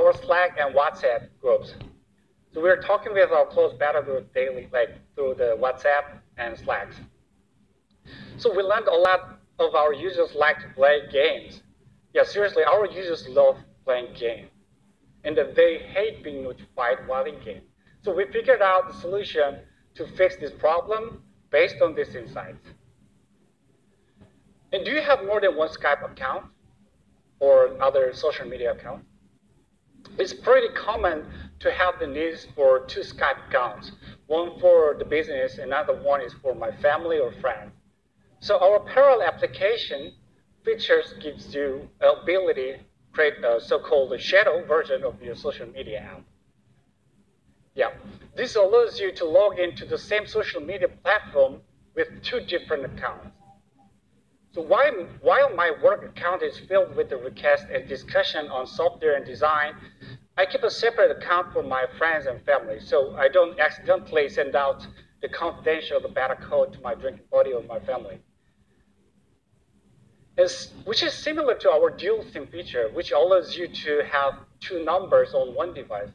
our Slack and WhatsApp groups. So we're talking with our close beta group daily, like through the WhatsApp and Slacks. So we learned a lot of our users like to play games. Yeah, seriously, our users love playing games. And they hate being notified while in game. So we figured out the solution to fix this problem based on these insights. And do you have more than one Skype account or other social media account? It's pretty common to have the needs for two Skype accounts. One for the business, another one is for my family or friends. So our parallel application features gives you the ability to create a so-called shadow version of your social media app. Yeah, this allows you to log into the same social media platform with two different accounts. So while my work account is filled with the request and discussion on software and design, I keep a separate account for my friends and family, so I don't accidentally send out the confidential beta code to my drinking buddy or my family. Which is similar to our dual SIM feature, which allows you to have two numbers on one device.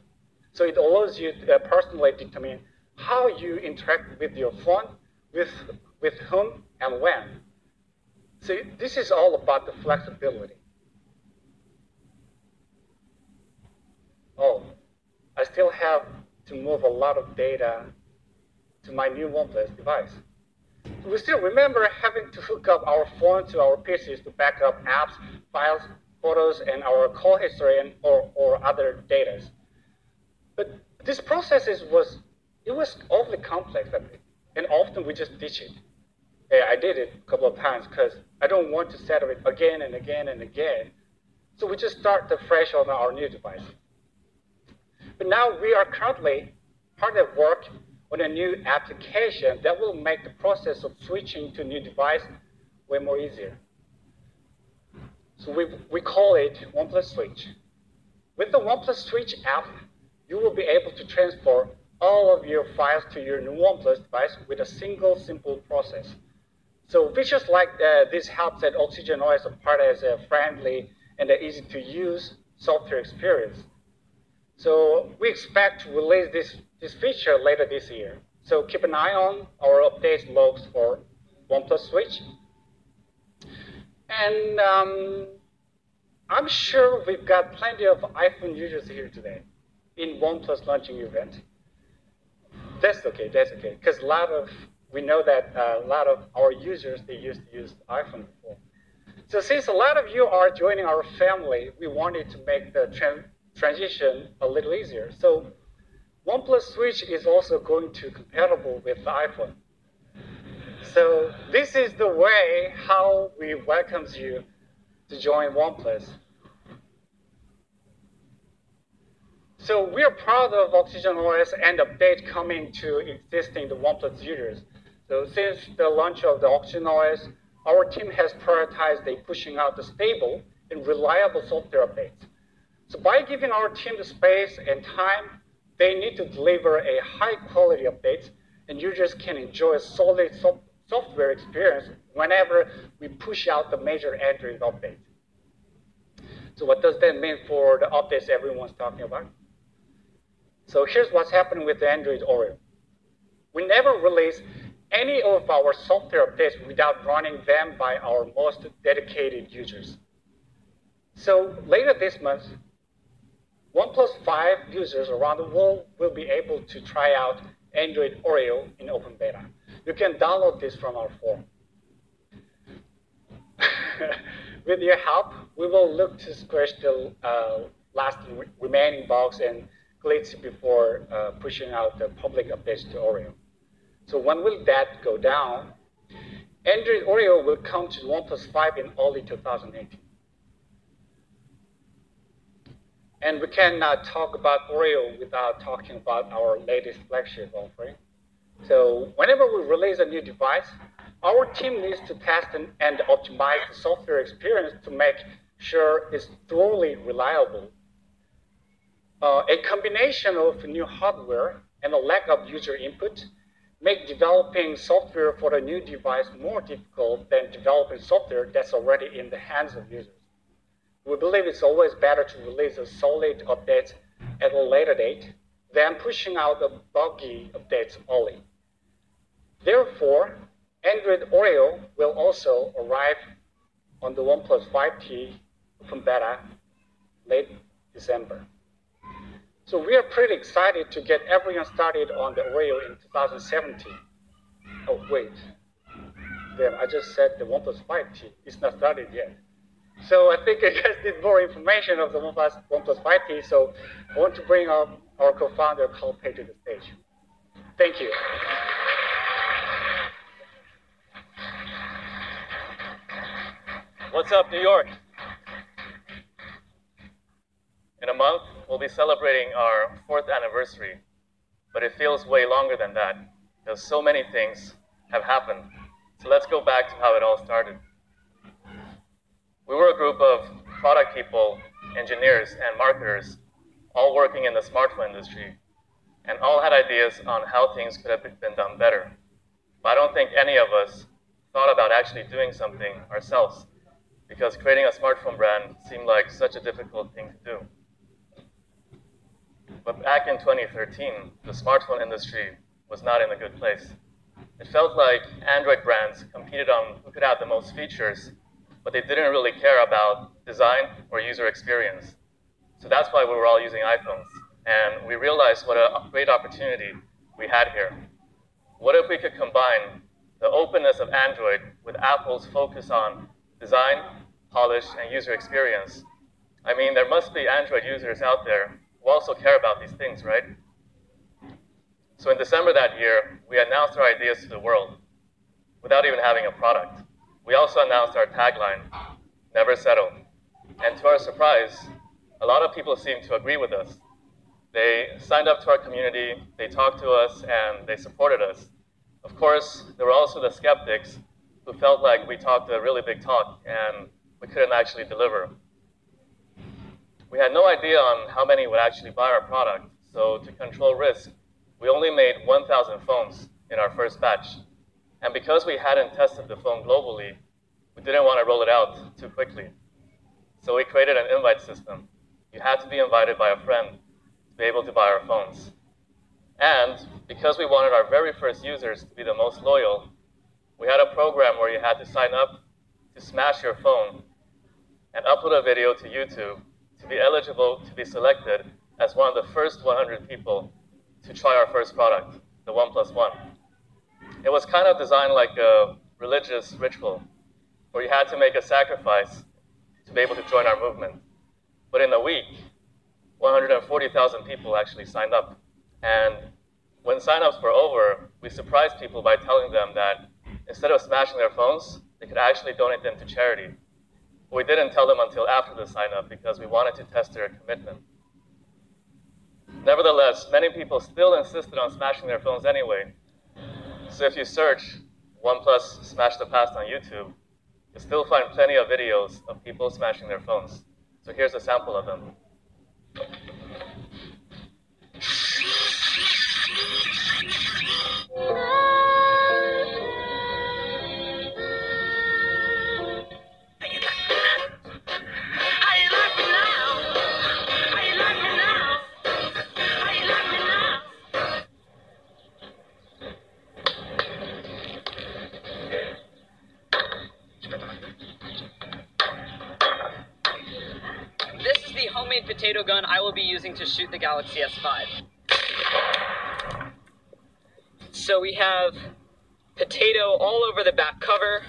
So it allows you to personally determine how you interact with your phone, with whom, and when. So this is all about the flexibility. Oh, I still have to move a lot of data to my new OnePlus device. We still remember having to hook up our phone to our PCs to back up apps, files, photos, and our call history or other data. But this process was awfully complex, and often we just ditch it. Yeah, I did it a couple of times because I don't want to set it again and again and again. So we just start fresh on our new device. But now we are currently hard at work on a new application that will make the process of switching to a new device way more easier. So we call it OnePlus Switch. With the OnePlus Switch app, you will be able to transfer all of your files to your new OnePlus device with a single simple process. So features like this help set Oxygen OS apart as a friendly and easy to use software experience. So we expect to release this feature later this year. So keep an eye on our updates logs for OnePlus Switch. And I'm sure we've got plenty of iPhone users here today in OnePlus launching event. That's okay, because we know that a lot of our users, they used to use iPhone before. So since a lot of you are joining our family, we wanted to make the transition a little easier. So OnePlus Switch is also going to be compatible with the iPhone. So this is the way how we welcome you to join OnePlus. So we are proud of Oxygen OS and update coming to existing the OnePlus users. So since the launch of the Oxygen OS, our team has prioritized pushing out the stable and reliable software updates. So by giving our team the space and time, they need to deliver a high-quality update, and users can enjoy a solid software experience whenever we push out the major Android update. So what does that mean for the updates everyone's talking about? So here's what's happening with the Android Oreo. We never release any of our software updates without running them by our most dedicated users. So later this month, OnePlus 5 users around the world will be able to try out Android Oreo in open beta. You can download this from our forum. With your help, we will look to squash the last remaining bugs and glitches before pushing out the public updates to Oreo. So when will that go down? Android Oreo will come to OnePlus 5 in early 2018. And we cannot talk about Oreo without talking about our latest flagship offering. So whenever we release a new device, our team needs to test and optimize the software experience to make sure it's thoroughly reliable. A combination of new hardware and a lack of user input make developing software for a new device more difficult than developing software that's already in the hands of users. We believe it's always better to release a solid update at a later date than pushing out the buggy updates early. Therefore, Android Oreo will also arrive on the OnePlus 5T open beta late December. So we are pretty excited to get everyone started on the Oreo in 2017. Oh, wait. Damn, I just said the OnePlus 5T. It's not started yet. So I think you guys need more information of the OnePlus 5T, so I want to bring up our co-founder, Carl Pei, to the stage. Thank you. What's up, New York? In a month, we'll be celebrating our 4th anniversary, but it feels way longer than that, because so many things have happened. So let's go back to how it all started. We were a group of product people, engineers, and marketers, all working in the smartphone industry, and all had ideas on how things could have been done better. But I don't think any of us thought about actually doing something ourselves, because creating a smartphone brand seemed like such a difficult thing to do. But back in 2013, the smartphone industry was not in a good place. It felt like Android brands competed on who could have the most features, but they didn't really care about design or user experience. So that's why we were all using iPhones. And we realized what a great opportunity we had here. What if we could combine the openness of Android with Apple's focus on design, polish, and user experience? I mean, there must be Android users out there who also care about these things, right? So in December that year, we announced our ideas to the world without even having a product. We also announced our tagline, never settle. And to our surprise, a lot of people seemed to agree with us. They signed up to our community, they talked to us, and they supported us. Of course, there were also the skeptics who felt like we talked a really big talk and we couldn't actually deliver. We had no idea on how many would actually buy our product, so to control risk, we only made 1,000 phones in our first batch. And because we hadn't tested the phone globally, we didn't want to roll it out too quickly. So we created an invite system. You had to be invited by a friend to be able to buy our phones. And because we wanted our very first users to be the most loyal, we had a program where you had to sign up to smash your phone and upload a video to YouTube to be eligible to be selected as one of the first 100 people to try our first product, the OnePlus One. It was kind of designed like a religious ritual, where you had to make a sacrifice to be able to join our movement. But in a week, 140,000 people actually signed up. And when signups were over, we surprised people by telling them that instead of smashing their phones, they could actually donate them to charity. But we didn't tell them until after the sign up because we wanted to test their commitment. Nevertheless, many people still insisted on smashing their phones anyway. So if you search OnePlus Smash the Past on YouTube, you'll still find plenty of videos of people smashing their phones. So here's a sample of them. Homemade potato gun I will be using to shoot the Galaxy S5. So we have potato all over the back cover.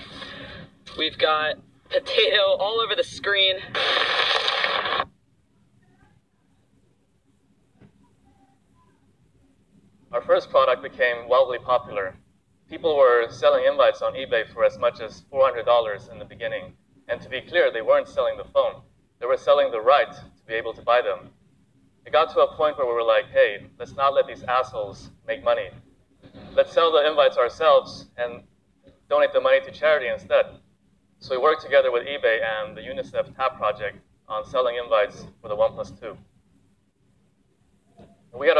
We've got potato all over the screen. Our first product became wildly popular. People were selling invites on eBay for as much as $400 in the beginning. And to be clear, they weren't selling the phone. They were selling the right to be able to buy them. It got to a point where we were like, hey, let's not let these assholes make money. Let's sell the invites ourselves and donate the money to charity instead. So we worked together with eBay and the UNICEF TAP project on selling invites for the OnePlus 2. We had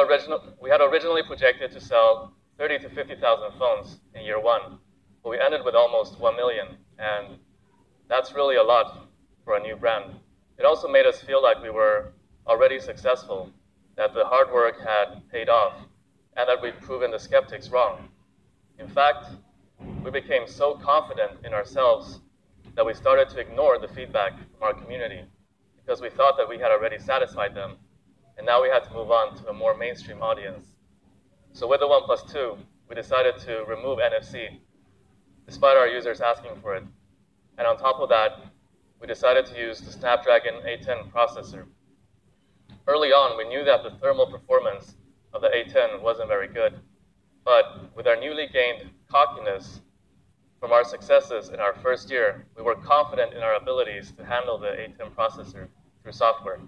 originally projected to sell 30 to 50,000 phones in year one, but we ended with almost 1 million, and that's really a lot for a new brand. It also made us feel like we were already successful, that the hard work had paid off, and that we'd proven the skeptics wrong. In fact, we became so confident in ourselves that we started to ignore the feedback from our community because we thought that we had already satisfied them, and now we had to move on to a more mainstream audience. So with the OnePlus 2, we decided to remove NFC, despite our users asking for it. And on top of that, we decided to use the Snapdragon 810 processor. Early on, we knew that the thermal performance of the A10 wasn't very good, but with our newly gained cockiness from our successes in our first year, we were confident in our abilities to handle the A10 processor through software.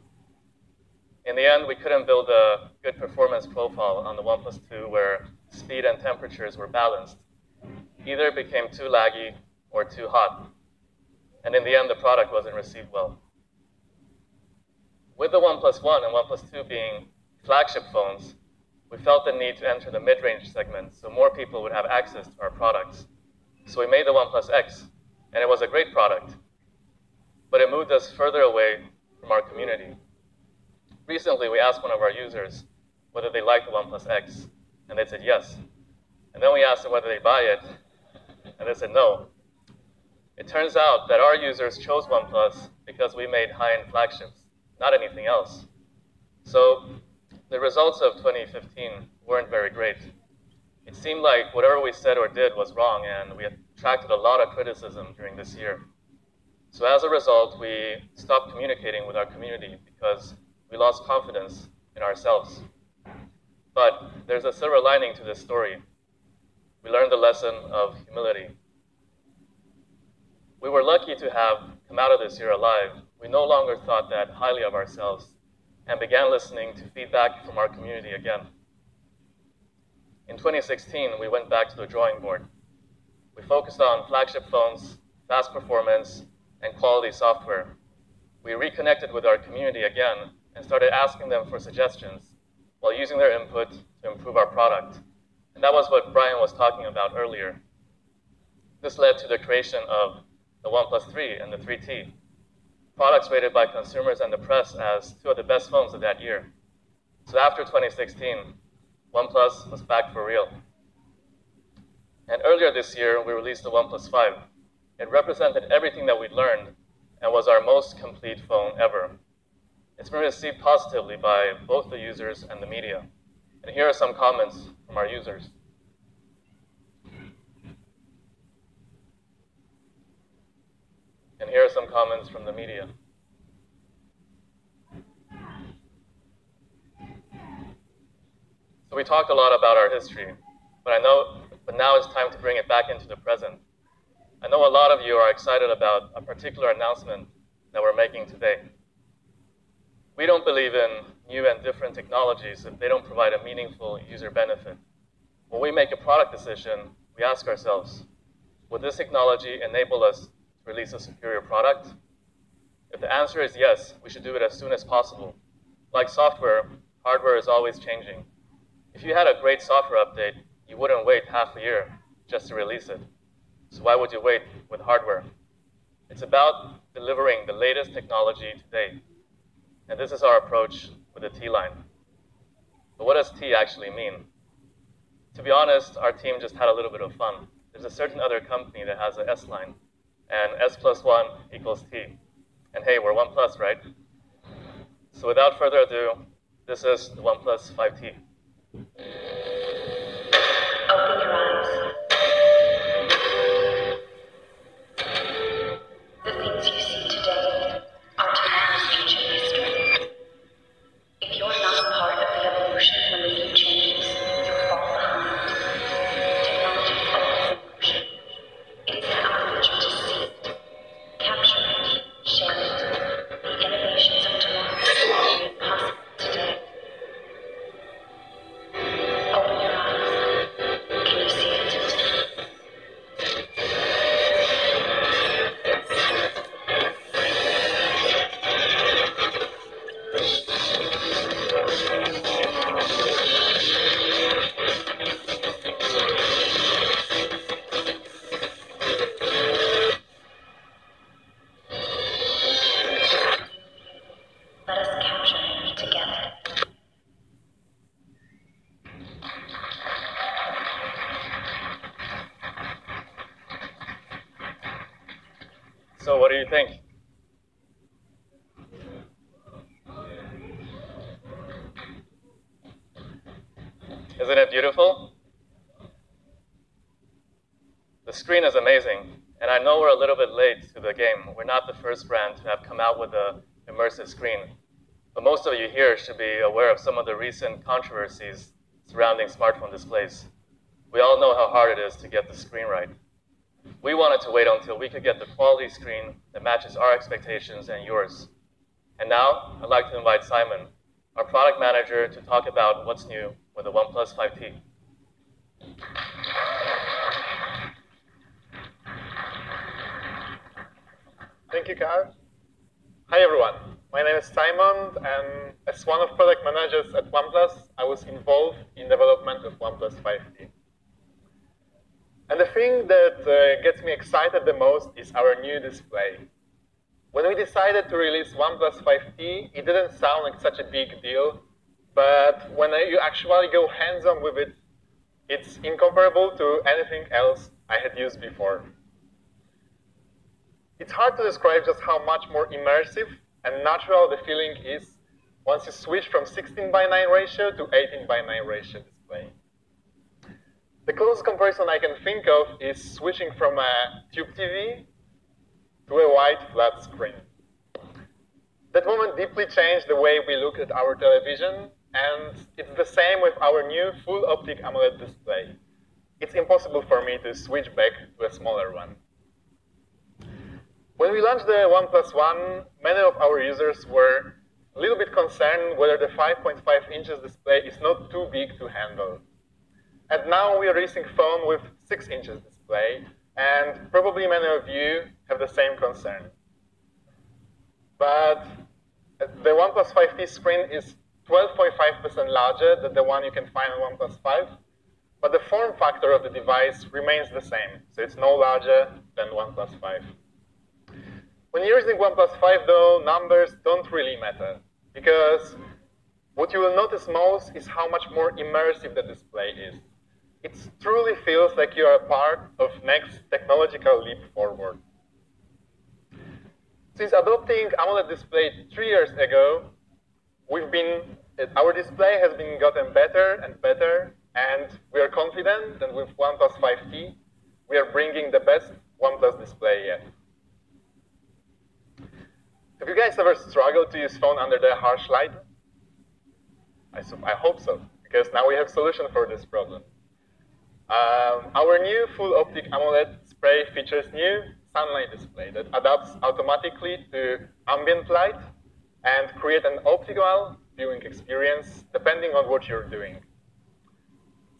In the end, we couldn't build a good performance profile on the OnePlus 2 where speed and temperatures were balanced. Either it became too laggy or too hot. And in the end, the product wasn't received well. With the OnePlus 1 and OnePlus 2 being flagship phones, we felt the need to enter the mid-range segment so more people would have access to our products. So we made the OnePlus X, and it was a great product. But it moved us further away from our community. Recently, we asked one of our users whether they liked the OnePlus X, and they said yes. And then we asked them whether they buy it, and they said no. It turns out that our users chose OnePlus because we made high-end flagships, not anything else. So the results of 2015 weren't very great. It seemed like whatever we said or did was wrong, and we attracted a lot of criticism during this year. So as a result, we stopped communicating with our community because we lost confidence in ourselves. But there's a silver lining to this story. We learned the lesson of humility. We were lucky to have come out of this year alive. We no longer thought that highly of ourselves and began listening to feedback from our community again. In 2016, we went back to the drawing board. We focused on flagship phones, fast performance, and quality software. We reconnected with our community again and started asking them for suggestions while using their input to improve our product. And that was what Brian was talking about earlier. This led to the creation of the OnePlus 3 and the 3T, products rated by consumers and the press as two of the best phones of that year. So after 2016, OnePlus was back for real. And earlier this year, we released the OnePlus 5. It represented everything that we'd learned and was our most complete phone ever. It's been received positively by both the users and the media. And here are some comments from our users. And here are some comments from the media. So we talked a lot about our history, but now it's time to bring it back into the present. I know a lot of you are excited about a particular announcement that we're making today. We don't believe in new and different technologies if they don't provide a meaningful user benefit. When we make a product decision, we ask ourselves, would this technology enable us to release a superior product? If the answer is yes, we should do it as soon as possible. Like software, hardware is always changing. If you had a great software update, you wouldn't wait half a year just to release it. So why would you wait with hardware? It's about delivering the latest technology today. And this is our approach with the T line. But what does T actually mean? To be honest, our team just had a little bit of fun. There's a certain other company that has an S line, and S plus 1 equals T. And hey, we're OnePlus, right? So without further ado, this is the OnePlus 5T. Open your eyes. The things you see today are tomorrow's future history. If you're not part of the evolution when the new changes, you'll fall behind. Technology is always in motion. It is our mission to seize it, capture it, share it. The innovations of tomorrow are made possible today. think? Isn't it beautiful? The screen is amazing, and I know we're a little bit late to the game. We're not the first brand to have come out with an immersive screen. But most of you here should be aware of some of the recent controversies surrounding smartphone displays. We all know how hard it is to get the screen right. We wanted to wait until we could get the quality screen that matches our expectations and yours. And now, I'd like to invite Simon, our product manager, to talk about what's new with the OnePlus 5T. Thank you, Kyle. Hi, everyone. My name is Simon, and as one of product managers at OnePlus, I was involved in development of OnePlus 5T. And the thing that gets me excited the most is our new display. When we decided to release OnePlus 5T, it didn't sound like such a big deal, but when you actually go hands-on with it, it's incomparable to anything else I had used before. It's hard to describe just how much more immersive and natural the feeling is once you switch from 16:9 ratio to 18:9 ratio display. The closest comparison I can think of is switching from a tube TV to a white flat screen. That moment deeply changed the way we look at our television, and it's the same with our new full optic AMOLED display. It's impossible for me to switch back to a smaller one. When we launched the OnePlus One, many of our users were a little bit concerned whether the 5.5 inches display is not too big to handle. And now we are releasing a phone with 6 inches display, and probably many of you have the same concern. But the OnePlus 5T screen is 12.5% larger than the one you can find on OnePlus 5, but the form factor of the device remains the same, so it's no larger than OnePlus 5. When you're using OnePlus 5, though, numbers don't really matter, because what you will notice most is how much more immersive the display is. It truly feels like you are a part of next technological leap forward. Since adopting AMOLED display 3 years ago, our display has been gotten better and better, and we are confident that with OnePlus 5T, we are bringing the best OnePlus display yet. Have you guys ever struggled to use phone under the harsh light? I hope so, because now we have a solution for this problem. Our new full optic AMOLED display features new sunlight display that adapts automatically to ambient light and create an optimal viewing experience depending on what you're doing.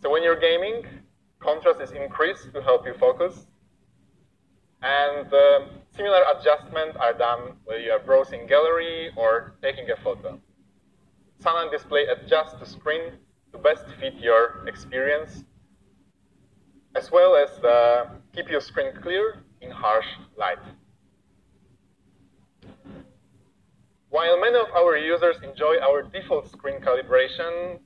So when you're gaming, contrast is increased to help you focus, and similar adjustments are done when you are browsing gallery or taking a photo. Sunlight display adjusts the screen to best fit your experience, as well as keep your screen clear in harsh light. While many of our users enjoy our default screen calibration,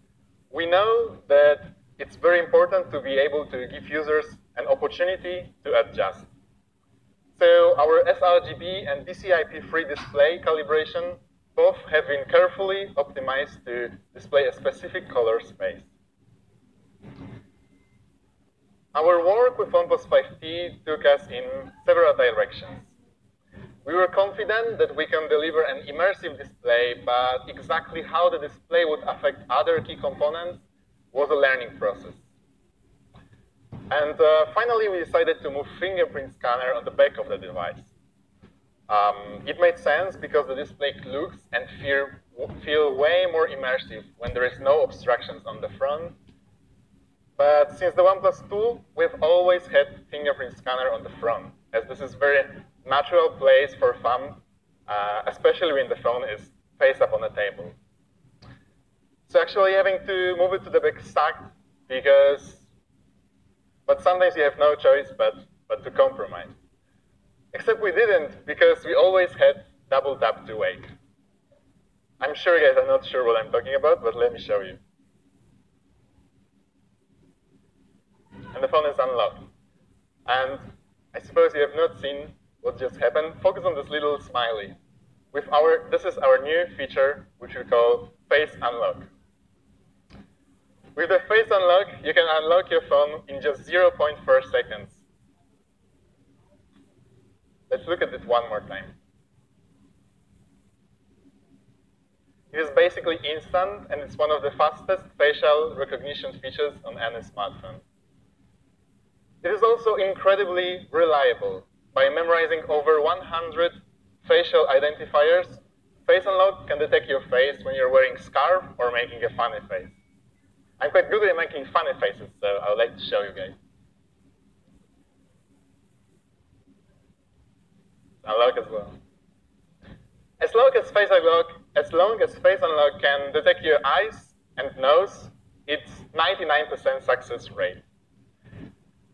we know that it's very important to be able to give users an opportunity to adjust. So our sRGB and DCI-P3 display calibration both have been carefully optimized to display a specific color space. Our work with OnePlus 5T took us in several directions. We were confident that we can deliver an immersive display, but exactly how the display would affect other key components was a learning process. And finally, we decided to move fingerprint scanner on the back of the device. It made sense because the display looks and feel way more immersive when there is no obstructions on the front. But since the OnePlus 2, we've always had fingerprint scanner on the front, as this is a very natural place for thumb, especially when the phone is face up on the table. So actually having to move it to the back sucked, but sometimes you have no choice but to compromise. Except we didn't, because we always had double tap to wake. I'm sure you guys are not sure what I'm talking about, but let me show you. And the phone is unlocked. And I suppose you have not seen what just happened, focus on this little smiley. This is our new feature, which we call Face Unlock. With the Face Unlock, you can unlock your phone in just 0.4 seconds. Let's look at it one more time. It is basically instant, and it's one of the fastest facial recognition features on any smartphone. It is also incredibly reliable. By memorizing over 100 facial identifiers, Face Unlock can detect your face when you're wearing a scarf or making a funny face. I'm quite good at making funny faces, so I would like to show you guys. Unlock as well. As long as Face Unlock can detect your eyes and nose, it's 99% success rate.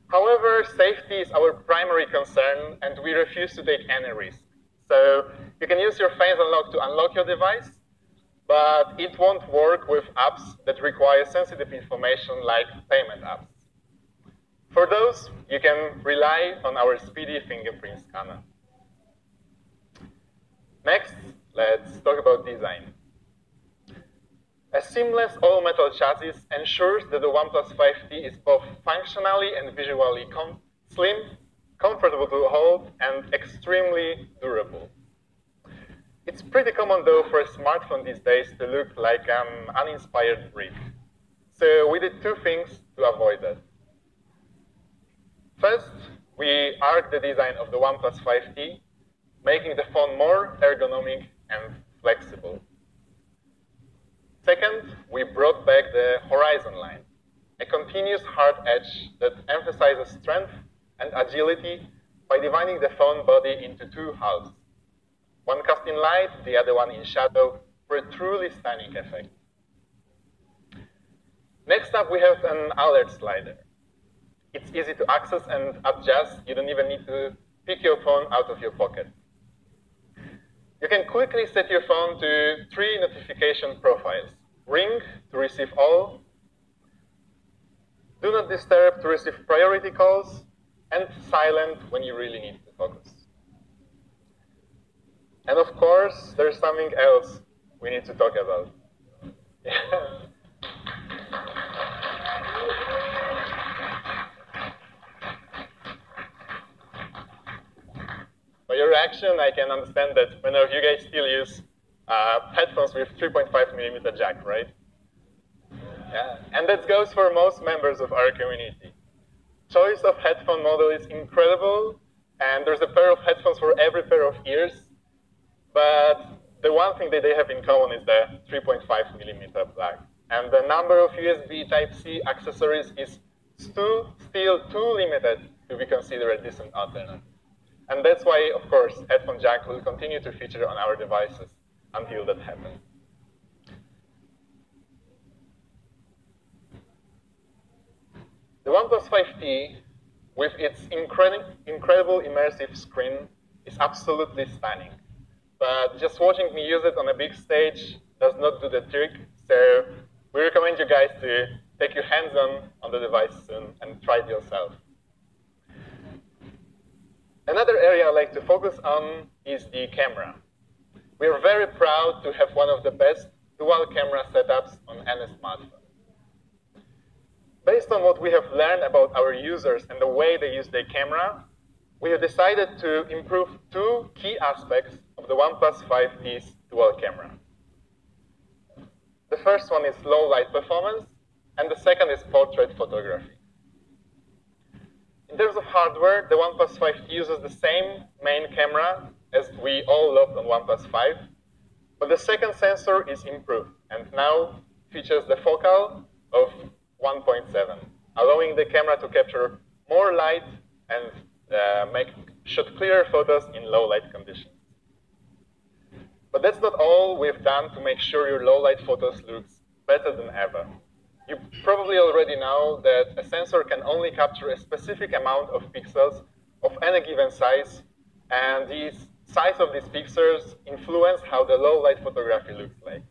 However, safety is our primary concern, and we refuse to take any risk. So you can use your Face Unlock to unlock your device, but it won't work with apps that require sensitive information like payment apps. For those, you can rely on our speedy fingerprint scanner. Next, let's talk about design. A seamless all-metal chassis ensures that the OnePlus 5T is both functionally and visually slim, comfortable to hold, and extremely durable. It's pretty common, though, for a smartphone these days to look like an uninspired brick. So we did two things to avoid that. First, we arced the design of the OnePlus 5T, making the phone more ergonomic and flexible. Second, we brought back the horizon line, a continuous hard edge that emphasizes strength and agility by dividing the phone body into two halves. One cast in light, the other one in shadow, for a truly stunning effect. Next up, we have an alert slider. It's easy to access and adjust. You don't even need to pick your phone out of your pocket. You can quickly set your phone to 3 notification profiles. Ring to receive all, do not disturb to receive priority calls, and silent when you really need to focus. And of course, there's something else we need to talk about. By your reaction, I can understand that many of you guys still use headphones with 3.5mm jack, right? Yeah. And that goes for most members of our community. Choice of headphone model is incredible, and there's a pair of headphones for every pair of ears. But the one thing that they have in common is the 3.5mm plug. And the number of USB Type-C accessories is still too limited to be considered a decent alternative. And that's why, of course, headphone jack will continue to feature on our devices until that happens. The OnePlus 5T, with its incredible immersive screen, is absolutely stunning. But just watching me use it on a big stage does not do the trick, so we recommend you guys to take your hands on the device soon and try it yourself. Another area I like to focus on is the camera. We are very proud to have one of the best dual camera setups on any smartphone. Based on what we have learned about our users and the way they use their camera, we have decided to improve 2 key aspects of the OnePlus 5T's dual camera. The first one is low light performance, and the second is portrait photography. In terms of hardware, the OnePlus 5T uses the same main camera as we all loved on OnePlus 5, but the second sensor is improved and now features the focal of 1.7, allowing the camera to capture more light and shoot clearer photos in low light conditions. But that's not all we've done to make sure your low light photos look better than ever. You probably already know that a sensor can only capture a specific amount of pixels of any given size, and the size of these pixels influence how the low light photography looks like.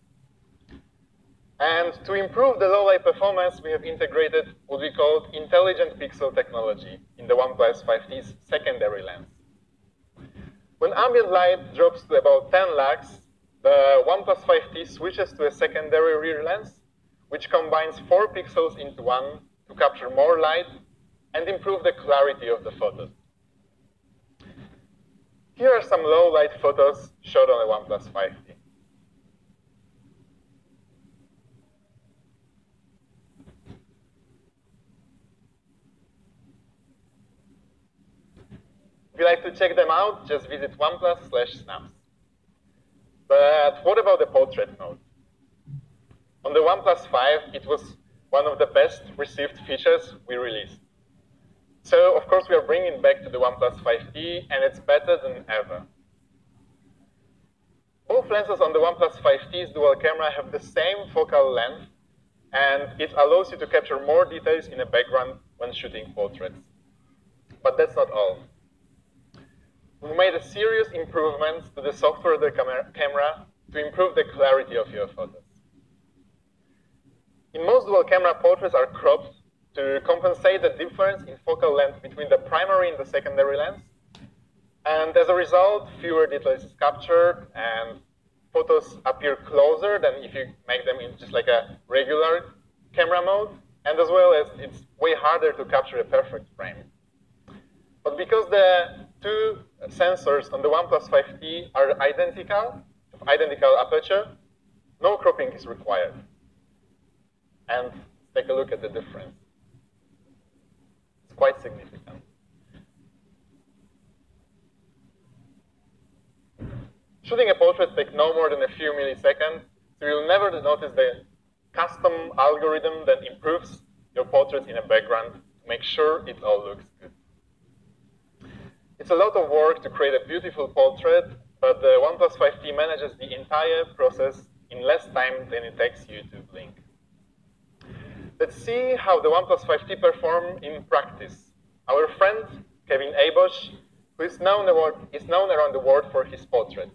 And to improve the low light performance, we have integrated what we call intelligent pixel technology in the OnePlus 5T's secondary lens. When ambient light drops to about 10 lux, the OnePlus 5T switches to a secondary rear lens, which combines 4 pixels into one to capture more light and improve the clarity of the photos. Here are some low-light photos shot on a OnePlus 5T. If you like to check them out, just visit OnePlus/snaps. But what about the portrait mode? On the OnePlus 5, it was one of the best received features we released. So, of course, we are bringing it back to the OnePlus 5T, and it's better than ever. Both lenses on the OnePlus 5T's dual camera have the same focal length, and it allows you to capture more details in a background when shooting portraits. But that's not all. We made a serious improvements to the software of the camera to improve the clarity of your photos. In most dual camera, portraits are cropped to compensate the difference in focal length between the primary and the secondary lens. And as a result, fewer details is captured and photos appear closer than if you make them in just like a regular camera mode. And as well as it's way harder to capture a perfect frame. But because the two sensors on the OnePlus 5T are identical aperture, no cropping is required. And take a look at the difference. It's quite significant. Shooting a portrait takes no more than a few milliseconds, so you'll never notice the custom algorithm that improves your portrait in a background to make sure it all looks good. It's a lot of work to create a beautiful portrait, but the OnePlus 5T manages the entire process in less time than it takes you to blink. Let's see how the OnePlus 5T perform in practice. Our friend, Kevin Abosch, who is known around the world for his portraits.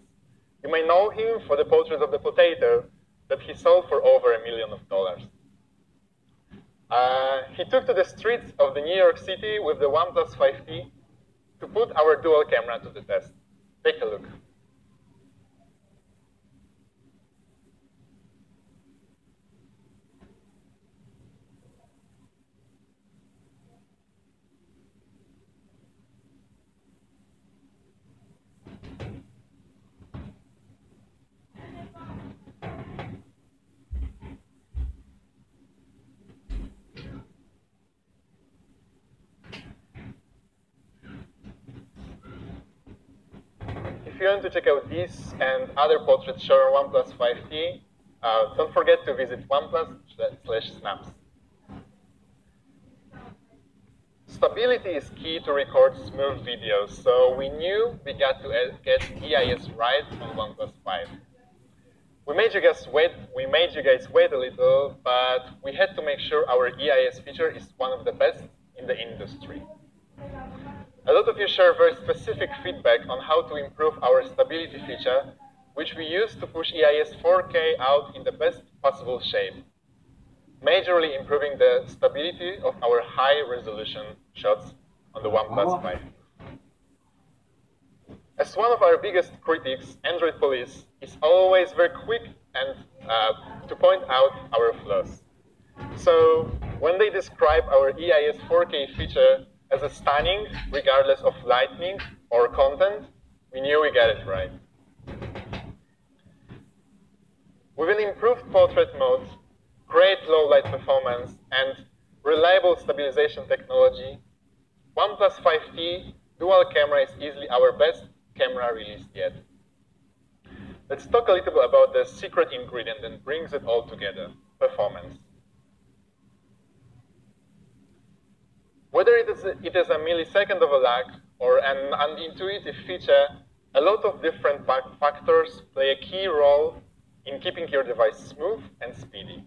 You may know him for the portrait of the potato that he sold for over $1 million. He took to the streets of the New York City with the OnePlus 5T to put our dual camera to the test. Take a look. If you want to check out these and other portraits shown on OnePlus 5T, don't forget to visit OnePlus/snaps. Stability is key to record smooth videos, so we knew we got to get EIS right on OnePlus 5. We made you guys wait a little, but we had to make sure our EIS feature is one of the best in the industry. A lot of you share very specific feedback on how to improve our stability feature, which we use to push EIS 4K out in the best possible shape, majorly improving the stability of our high-resolution shots on the OnePlus 5. As one of our biggest critics, Android Police is always very quick and to point out our flaws. So when they describe our EIS 4K feature as a stunning, regardless of lighting or content, we knew we got it right. With an improved portrait mode, great low light performance, and reliable stabilization technology, OnePlus 5T dual camera is easily our best camera released yet. Let's talk a little bit about the secret ingredient that brings it all together, performance. Whether it is a millisecond of a lag or an intuitive feature, a lot of different factors play a key role in keeping your device smooth and speedy.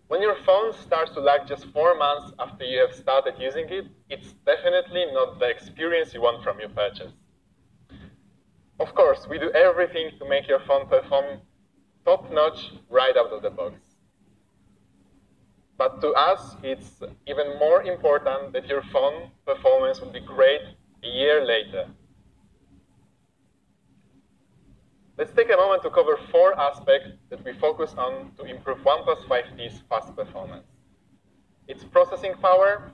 When your phone starts to lag just 4 months after you have started using it, it's definitely not the experience you want from your purchase. Of course, we do everything to make your phone perform top-notch right out of the box. But to us, it's even more important that your phone performance will be great a year later. Let's take a moment to cover 4 aspects that we focus on to improve OnePlus 5T's fast performance. It's processing power,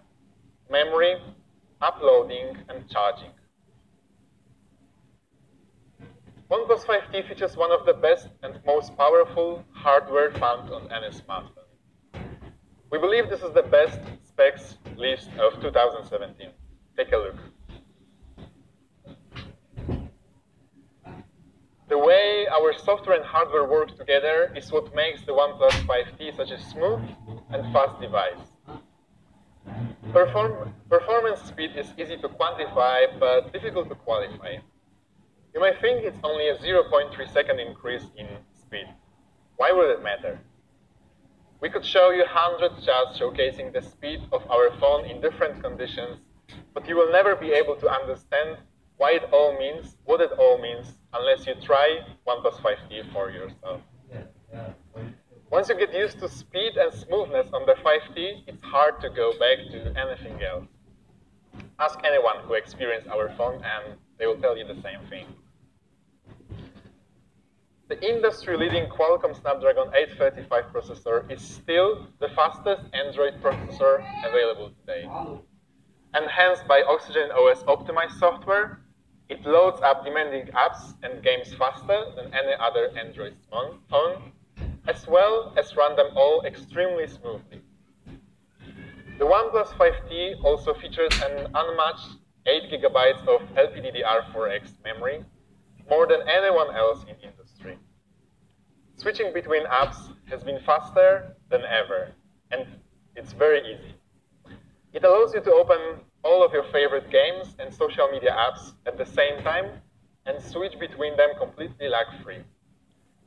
memory, uploading, and charging. OnePlus 5T features one of the best and most powerful hardware found on any smartphone. We believe this is the best specs list of 2017. Take a look. The way our software and hardware work together is what makes the OnePlus 5T such a smooth and fast device. Performance speed is easy to quantify, but difficult to qualify. You may think it's only a 0.3-second increase in speed. Why would it matter? We could show you hundreds charts showcasing the speed of our phone in different conditions, but you will never be able to understand what it all means, unless you try OnePlus 5T for yourself. Once you get used to speed and smoothness on the 5T, it's hard to go back to anything else. Ask anyone who experienced our phone and they will tell you the same thing. The industry-leading Qualcomm Snapdragon 835 processor is still the fastest Android processor available today. Enhanced by Oxygen OS optimized software, it loads up demanding apps and games faster than any other Android phone, as well as run them all extremely smoothly. The OnePlus 5T also features an unmatched 8 GB of LPDDR4X memory, more than anyone else in industry. Switching between apps has been faster than ever, and it's very easy. It allows you to open all of your favorite games and social media apps at the same time and switch between them completely lag-free.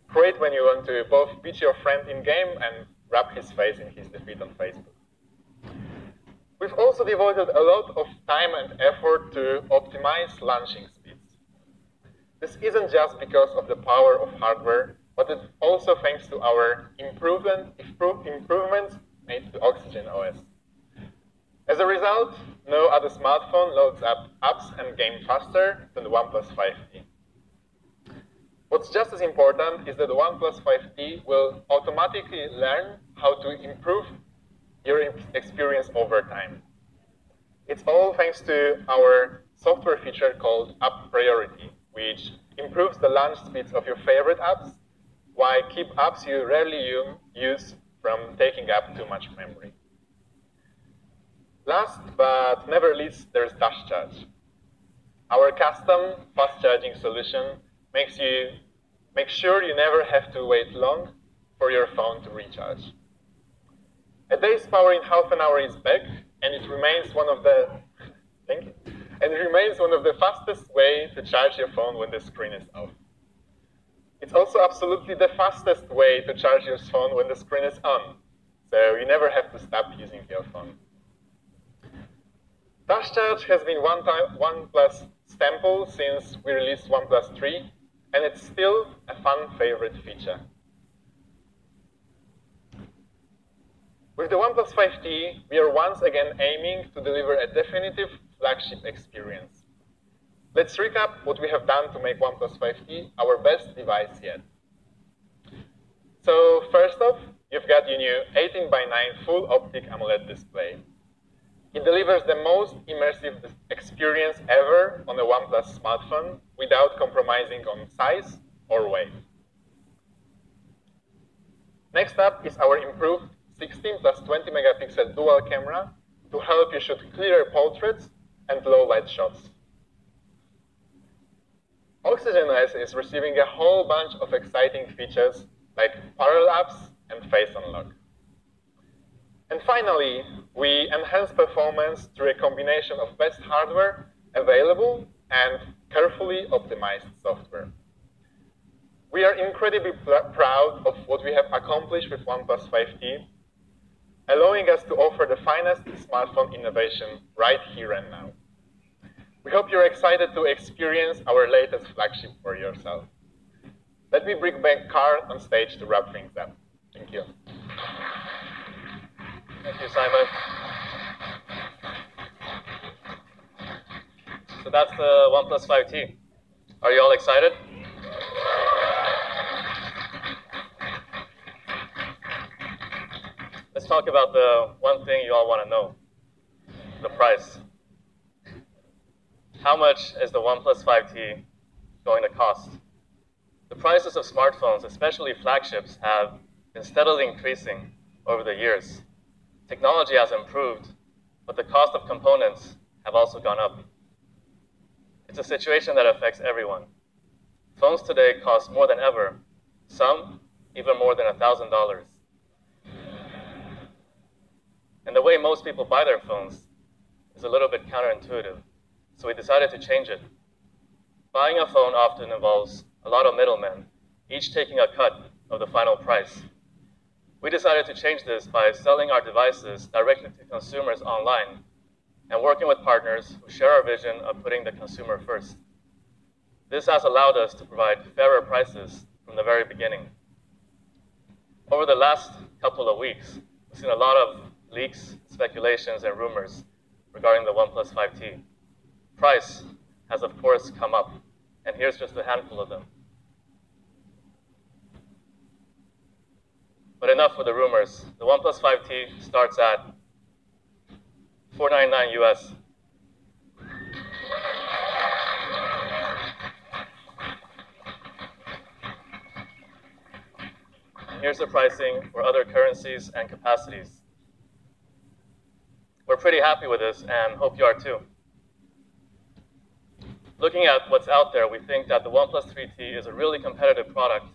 Great when you want to both beat your friend in-game and rub his face in his defeat on Facebook. We've also devoted a lot of time and effort to optimize launching speeds. This isn't just because of the power of hardware, but it's also thanks to our improvements made to Oxygen OS. As a result, no other smartphone loads up apps and games faster than the OnePlus 5T. What's just as important is that the OnePlus 5T will automatically learn how to improve your experience over time. It's all thanks to our software feature called App Priority, which improves the launch speeds of your favorite apps, while keep apps you rarely use from taking up too much memory. Last but never least, there's Dash Charge. Our custom fast charging solution makes sure you never have to wait long for your phone to recharge. A day's power in half an hour is back, and it remains one of the fastest way to charge your phone when the screen is off. It's also absolutely the fastest way to charge your phone when the screen is on, so you never have to stop using your phone. Dash Charge has been OnePlus staple since we released OnePlus 3, and it's still a fun favorite feature. With the OnePlus 5T, we are once again aiming to deliver a definitive flagship experience. Let's recap what we have done to make OnePlus 5T our best device yet. So first off, you've got your new 18:9 full optic AMOLED display. It delivers the most immersive experience ever on a OnePlus smartphone without compromising on size or weight. Next up is our improved 16 plus 20 megapixel dual camera to help you shoot clearer portraits and low light shots. Oxygen OS is receiving a whole bunch of exciting features like parallel apps and face unlock. And finally, we enhance performance through a combination of best hardware available and carefully optimized software. We are incredibly proud of what we have accomplished with OnePlus 5T, allowing us to offer the finest smartphone innovation right here and now. We hope you're excited to experience our latest flagship for yourself. Let me bring back Carl on stage to wrap things up. Thank you. Thank you, Simon. So that's the OnePlus 5T. Are you all excited? let's talk about the one thing you all want to know, the price. How much is the OnePlus 5T going to cost? The prices of smartphones, especially flagships, have been steadily increasing over the years. Technology has improved, but the cost of components have also gone up. It's a situation that affects everyone. Phones today cost more than ever, some even more than $1,000. And the way most people buy their phones is a little bit counterintuitive, so we decided to change it. Buying a phone often involves a lot of middlemen, each taking a cut of the final price. We decided to change this by selling our devices directly to consumers online and working with partners who share our vision of putting the consumer first. This has allowed us to provide fairer prices from the very beginning. Over the last couple of weeks, we've seen a lot of leaks, speculations, and rumors regarding the OnePlus 5T. Price has, of course, come up, and here's just a handful of them. But enough with the rumors. The OnePlus 5T starts at $499 US. Here's the pricing for other currencies and capacities. We're pretty happy with this and hope you are too. Looking at what's out there, we think that the OnePlus 3T is a really competitive product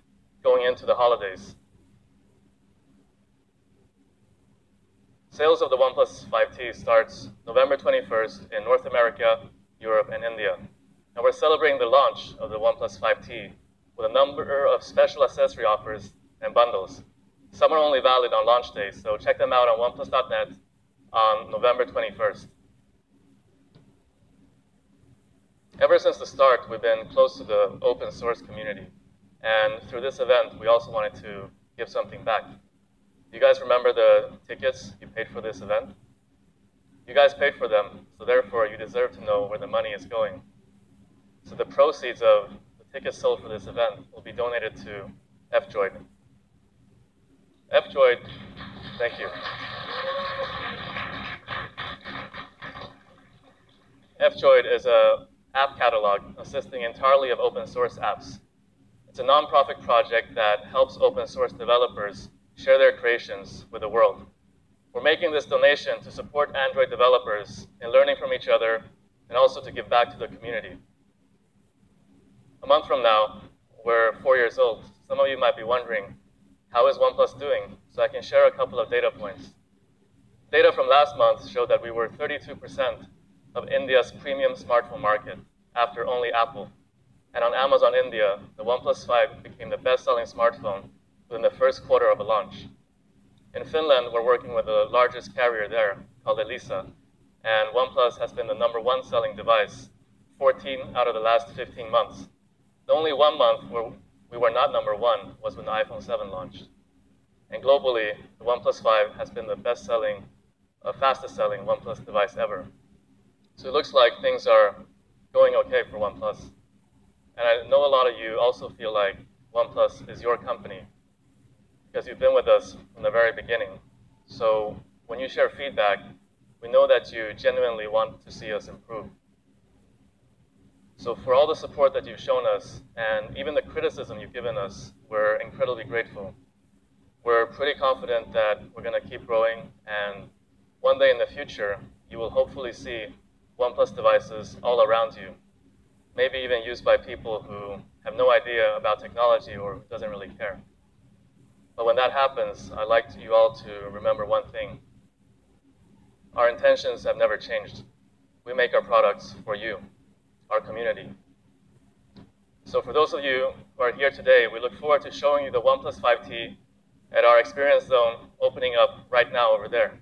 going into the holidays. Sales of the OnePlus 5T starts November 21st in North America, Europe, and India. And we're celebrating the launch of the OnePlus 5T with a number of special accessory offers and bundles. Some are only valid on launch day, so check them out on oneplus.net on November 21st. Ever since the start, we've been close to the open source community. And through this event, we also wanted to give something back. You guys remember the tickets you paid for this event? You guys paid for them, so therefore you deserve to know where the money is going. So the proceeds of the tickets sold for this event will be donated to F-Droid. F-Droid, thank you. F-Droid is an app catalog consisting entirely of open source apps. It's a nonprofit project that helps open source developers share their creations with the world. We're making this donation to support Android developers in learning from each other and also to give back to the community. A month from now, we're 4 years old. Some of you might be wondering, how is OnePlus doing? So I can share a couple of data points. Data from last month showed that we were 32% of India's premium smartphone market after only Apple. And on Amazon India, the OnePlus 5 became the best-selling smartphone within the first quarter of a launch. In Finland, we're working with the largest carrier there, called Elisa, and OnePlus has been the #1 selling device 14 out of the last 15 months. The only 1 month where we were not #1 was when the iPhone 7 launched. And globally, the OnePlus 5 has been the best-selling, fastest-selling OnePlus device ever. So it looks like things are going okay for OnePlus. And I know a lot of you also feel like OnePlus is your company, because you've been with us from the very beginning. So when you share feedback, we know that you genuinely want to see us improve. So for all the support that you've shown us, and even the criticism you've given us, we're incredibly grateful. We're pretty confident that we're going to keep growing, and one day in the future, you will hopefully see OnePlus devices all around you, maybe even used by people who have no idea about technology or who doesn't really care. But when that happens, I'd like you all to remember one thing. Our intentions have never changed. We make our products for you, our community. So for those of you who are here today, we look forward to showing you the OnePlus 5T at our experience zone opening up right now over there.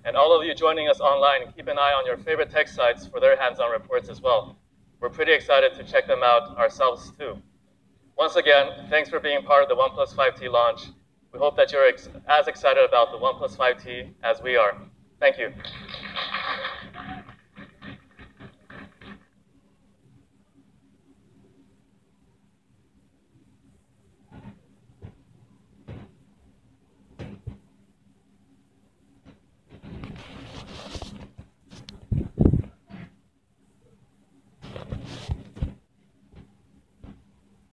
And all of you joining us online, keep an eye on your favorite tech sites for their hands-on reports as well. We're pretty excited to check them out ourselves too. Once again, thanks for being part of the OnePlus 5T launch. We hope that you're as excited about the OnePlus 5T as we are. Thank you.